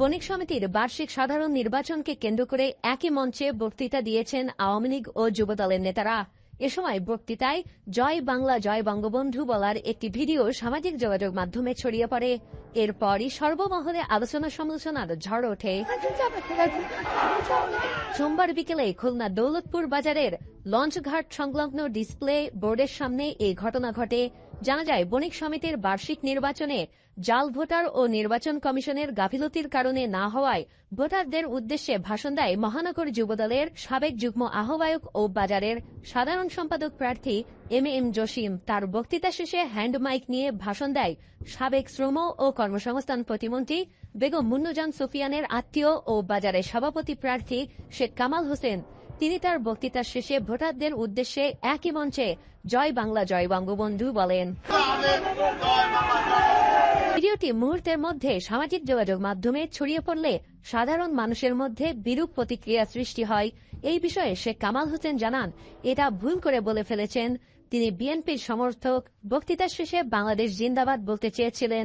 বণিক সমিতির বার্ষিক সাধারণ নির্বাচনকে কেন্দ্র করে একই মঞ্চে বক্তৃতা দিয়েছেন আওয়ামী লীগ ও যুবদলের নেতারা। এ সময় বক্তৃতায় জয় বাংলা জয় বঙ্গবন্ধু বলার একটি ভিডিও সামাজিক যোগাযোগ মাধ্যমে ছড়িয়ে পড়ে। এরপরই সর্বমহলে আলোচনা সমালোচনার ঝড় ওঠে। সোমবার বিকেলে খুলনা দৌলতপুর বাজারের লঞ্চঘাট সংলগ্ন ডিসপ্লে বোর্ডের সামনে এই ঘটনা ঘটে। জানা যায়, বণিক সমিতির বার্ষিক নির্বাচনে জাল ভোটার ও নির্বাচন কমিশনের গাফিলতির কারণে না হওয়ায় ভোটারদের উদ্দেশ্যে ভাষণ দেয় মহানগর যুবদলের সাবেক যুগ্ম আহ্বায়ক ও বাজারের সাধারণ সম্পাদক প্রার্থী এম জসিম। তার বক্তৃতা শেষে হ্যান্ড মাইক নিয়ে ভাষণ দেয় সাবেক শ্রম ও কর্মসংস্থান প্রতিমন্ত্রী বেগম মুন্নুজান সুফিয়ানের আত্মীয় ও বাজারের সভাপতি প্রার্থী শেখ কামাল হোসেন। তিনি তার বক্তৃতার শেষে ভোটারদের উদ্দেশ্যে একই মঞ্চে জয় বাংলা জয় বঙ্গবন্ধু বলেন। ভিডিওটি মুহূর্তের মধ্যে সামাজিক যোগাযোগ মাধ্যমে ছড়িয়ে পড়লে সাধারণ মানুষের মধ্যে বিরূপ প্রতিক্রিয়া সৃষ্টি হয়। এই বিষয়ে শেখ কামাল হোসেন জানান, এটা ভুল করে বলে ফেলেছেন। তিনি বিএনপির সমর্থক। বক্তৃতার শেষে বাংলাদেশ জিন্দাবাদ বলতে চেয়েছিলেন।